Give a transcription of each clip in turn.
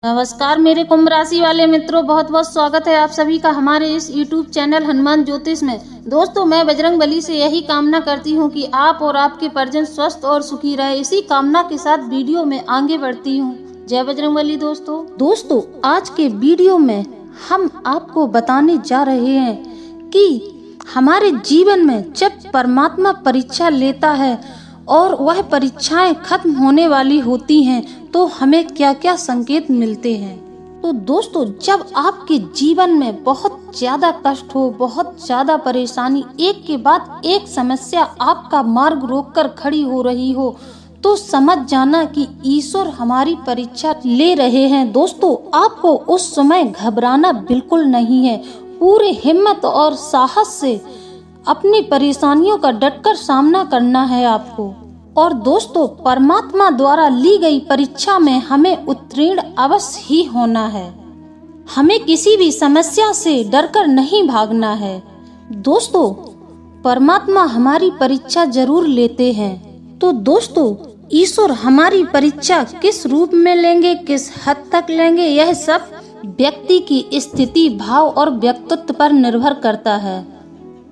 नमस्कार मेरे कुंभ राशि वाले मित्रों, बहुत बहुत स्वागत है आप सभी का हमारे इस YouTube चैनल हनुमान ज्योतिष में। दोस्तों, मैं बजरंग बली से यही कामना करती हूँ कि आप और आपके परिजन स्वस्थ और सुखी रहे। इसी कामना के साथ वीडियो में आगे बढ़ती हूँ। जय बजरंग बली। दोस्तों आज के वीडियो में हम आपको बताने जा रहे हैं कि हमारे जीवन में जब परमात्मा परीक्षा लेता है और वह परीक्षाएं खत्म होने वाली होती हैं तो हमें क्या क्या संकेत मिलते हैं। तो दोस्तों, जब आपके जीवन में बहुत ज्यादा कष्ट हो, बहुत ज्यादा परेशानी, एक के बाद एक समस्या आपका मार्ग रोककर खड़ी हो रही हो, तो समझ जाना कि ईश्वर हमारी परीक्षा ले रहे हैं। दोस्तों, आपको उस समय घबराना बिल्कुल नहीं है। पूरे हिम्मत और साहस से अपनी परेशानियों का डटकर सामना करना है आपको। और दोस्तों, परमात्मा द्वारा ली गई परीक्षा में हमें उत्तीर्ण अवश्य ही होना है। हमें किसी भी समस्या से डरकर नहीं भागना है। दोस्तों, परमात्मा हमारी परीक्षा जरूर लेते हैं। तो दोस्तों, ईश्वर हमारी परीक्षा किस रूप में लेंगे, किस हद तक लेंगे, यह सब व्यक्ति की स्थिति, भाव और व्यक्तित्व पर निर्भर करता है।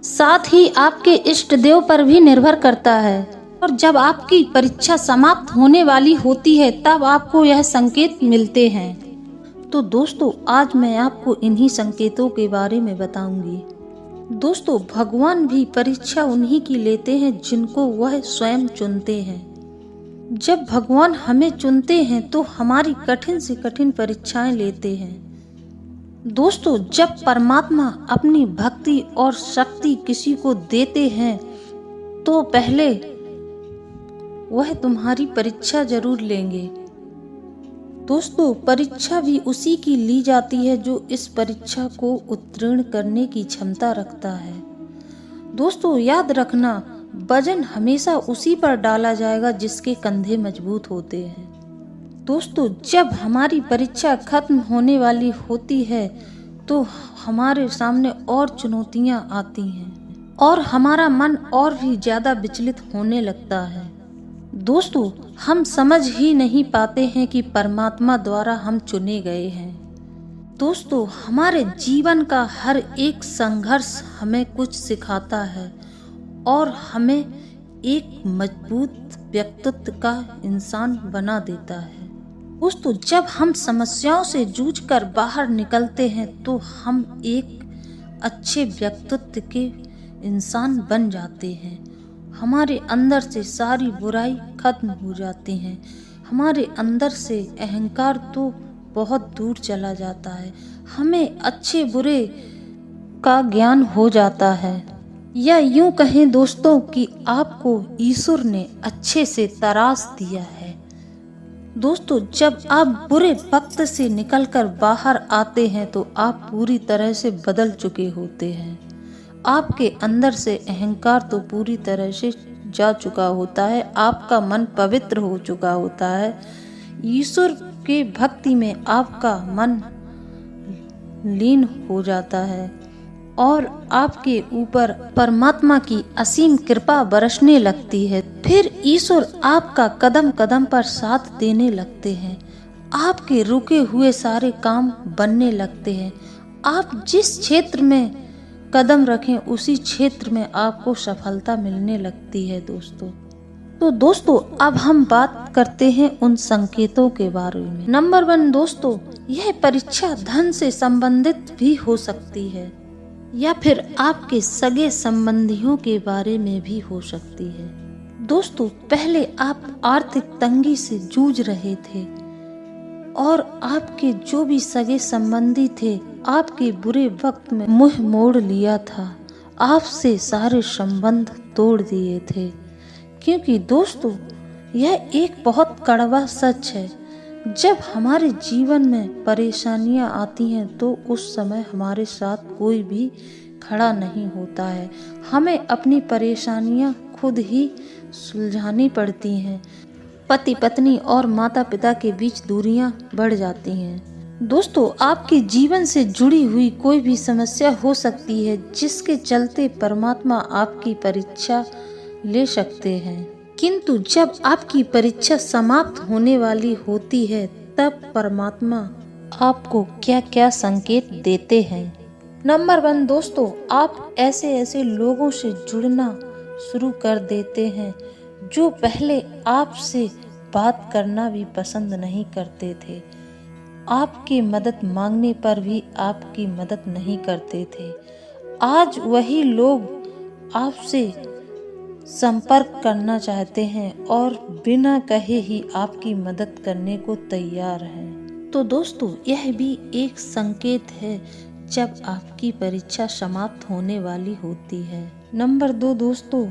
साथ ही आपके इष्ट देव पर भी निर्भर करता है। और जब आपकी परीक्षा समाप्त होने वाली होती है तब आपको यह संकेत मिलते हैं। तो दोस्तों, आज मैं आपको इन्हीं संकेतों के बारे में बताऊंगी। दोस्तों, भगवान भी परीक्षा उन्हीं की लेते हैं जिनको वह स्वयं चुनते हैं। जब भगवान हमें चुनते हैं तो हमारी कठिन से कठिन परीक्षाएं लेते हैं। दोस्तों, जब परमात्मा अपनी भक्ति और शक्ति किसी को देते हैं तो पहले वह तुम्हारी परीक्षा जरूर लेंगे। दोस्तों, परीक्षा भी उसी की ली जाती है जो इस परीक्षा को उत्तीर्ण करने की क्षमता रखता है। दोस्तों, याद रखना, वजन हमेशा उसी पर डाला जाएगा जिसके कंधे मजबूत होते हैं। दोस्तों, जब हमारी परीक्षा खत्म होने वाली होती है तो हमारे सामने और चुनौतियां आती हैं और हमारा मन और भी ज्यादा विचलित होने लगता है। दोस्तों, हम समझ ही नहीं पाते हैं कि परमात्मा द्वारा हम चुने गए हैं। दोस्तों, हमारे जीवन का हर एक संघर्ष हमें कुछ सिखाता है और हमें एक मजबूत व्यक्तित्व का इंसान बना देता है। दोस्तों, जब हम समस्याओं से जूझकर बाहर निकलते हैं तो हम एक अच्छे व्यक्तित्व के इंसान बन जाते हैं। हमारे अंदर से सारी बुराई खत्म हो जाती है। हमारे अंदर से अहंकार तो बहुत दूर चला जाता है। हमें अच्छे बुरे का ज्ञान हो जाता है। या यूं कहें दोस्तों कि आपको ईश्वर ने अच्छे से तराश दिया है। दोस्तों, जब आप बुरे वक्त से निकलकर बाहर आते हैं तो आप पूरी तरह से बदल चुके होते हैं। आपके अंदर से अहंकार तो पूरी तरह से जा चुका होता है। आपका मन पवित्र हो चुका होता है। ईश्वर के भक्ति में आपका मन लीन हो जाता है और आपके ऊपर परमात्मा की असीम कृपा बरसने लगती है। फिर ईश्वर आपका कदम कदम पर साथ देने लगते हैं। आपके रुके हुए सारे काम बनने लगते हैं। आप जिस क्षेत्र में कदम रखें उसी क्षेत्र में आपको सफलता मिलने लगती है। तो दोस्तों, अब हम बात करते हैं उन संकेतों के बारे में। नंबर 1 दोस्तों, यह परीक्षा धन से संबंधित भी हो सकती है या फिर आपके सगे संबंधियों के बारे में भी हो सकती है। दोस्तों, पहले आप आर्थिक तंगी से जूझ रहे थे और आपके जो भी सगे संबंधी थे आपके बुरे वक्त में मुंह मोड़ लिया था, आपसे सारे संबंध तोड़ दिए थे। क्योंकि दोस्तों, यह एक बहुत कड़वा सच है। जब हमारे जीवन में परेशानियां आती हैं तो उस समय हमारे साथ कोई भी खड़ा नहीं होता है। हमें अपनी परेशानियां खुद ही सुलझानी पड़ती हैं। पति पत्नी और माता पिता के बीच दूरियां बढ़ जाती हैं। दोस्तों, आपके जीवन से जुड़ी हुई कोई भी समस्या हो सकती है जिसके चलते परमात्मा आपकी परीक्षा ले सकते हैं। किंतु जब आपकी परीक्षा समाप्त होने वाली होती है तब परमात्मा आपको क्या क्या संकेत देते हैं। नंबर 1 दोस्तों, आप ऐसे लोगों से जुड़ना शुरू कर देते हैं जो पहले आपसे बात करना भी पसंद नहीं करते थे, आपकी मदद मांगने पर भी आपकी मदद नहीं करते थे। आज वही लोग आपसे संपर्क करना चाहते हैं और बिना कहे ही आपकी मदद करने को तैयार हैं। तो दोस्तों, यह भी एक संकेत है जब आपकी परीक्षा समाप्त होने वाली होती है। नंबर 2 दोस्तों,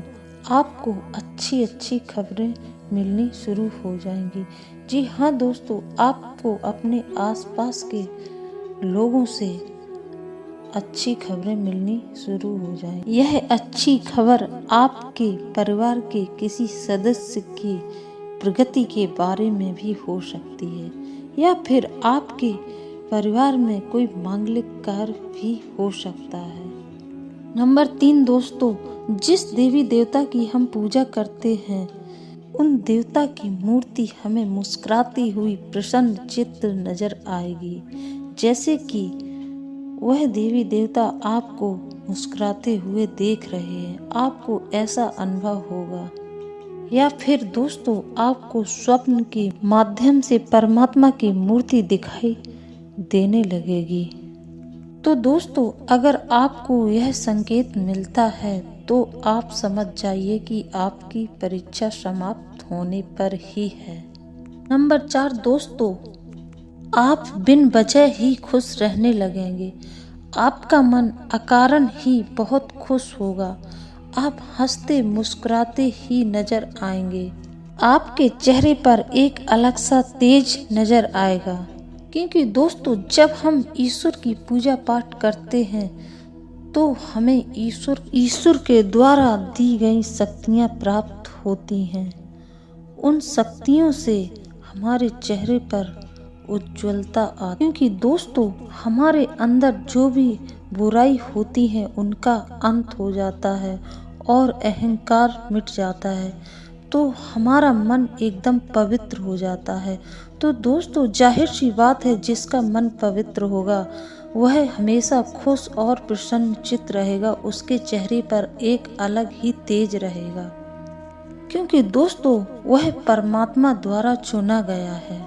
आपको अच्छी खबरें मिलनी शुरू हो जाएंगी। जी हाँ दोस्तों, आपको अपने आसपास के लोगों से अच्छी खबरें मिलनी शुरू हो जाएंगी। यह अच्छी खबर आपके परिवार के किसी सदस्य की प्रगति के बारे में भी हो सकती है, या फिर आपके परिवार में कोई मांगलिक कार्य भी हो सकता है। नंबर 3 दोस्तों, जिस देवी देवता की हम पूजा करते हैं उन देवता की मूर्ति हमें मुस्कुराती हुई प्रसन्न चित्र नजर आएगी, जैसे कि वह देवी देवता आपको मुस्कुराते हुए देख रहे हैं। आपको ऐसा अनुभव होगा, या फिर दोस्तों आपको स्वप्न के माध्यम से परमात्मा की मूर्ति दिखाई देने लगेगी। तो दोस्तों, अगर आपको यह संकेत मिलता है तो आप समझ जाइए कि आपकी परीक्षा समाप्त होने पर ही है। नंबर 4 दोस्तों, आप बिन वजह ही खुश रहने लगेंगे। आपका मन अकारण ही बहुत खुश होगा। आप हंसते मुस्कुराते ही नजर आएंगे। आपके चेहरे पर एक अलग सा तेज नजर आएगा, क्योंकि दोस्तों जब हम ईश्वर की पूजा पाठ करते हैं तो हमें ईश्वर के द्वारा दी गई शक्तियाँ प्राप्त होती हैं। उन शक्तियों से हमारे चेहरे पर उज्ज्वलता आती, क्योंकि दोस्तों हमारे अंदर जो भी बुराई होती है उनका अंत हो जाता है और अहंकार मिट जाता है, तो हमारा मन एकदम पवित्र हो जाता है। तो दोस्तों जाहिर सी बात है, जिसका मन पवित्र होगा वह हमेशा खुश और प्रसन्न चित्त रहेगा। उसके चेहरे पर एक अलग ही तेज रहेगा, क्योंकि दोस्तों वह परमात्मा द्वारा चुना गया है।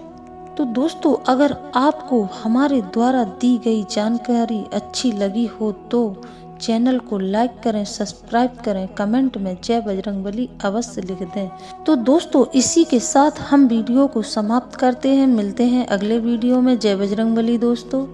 तो दोस्तों, अगर आपको हमारे द्वारा दी गई जानकारी अच्छी लगी हो तो चैनल को लाइक करें, सब्सक्राइब करें, कमेंट में जय बजरंगबली अवश्य लिख दें। तो दोस्तों इसी के साथ हम वीडियो को समाप्त करते हैं। मिलते हैं अगले वीडियो में। जय बजरंगबली दोस्तों।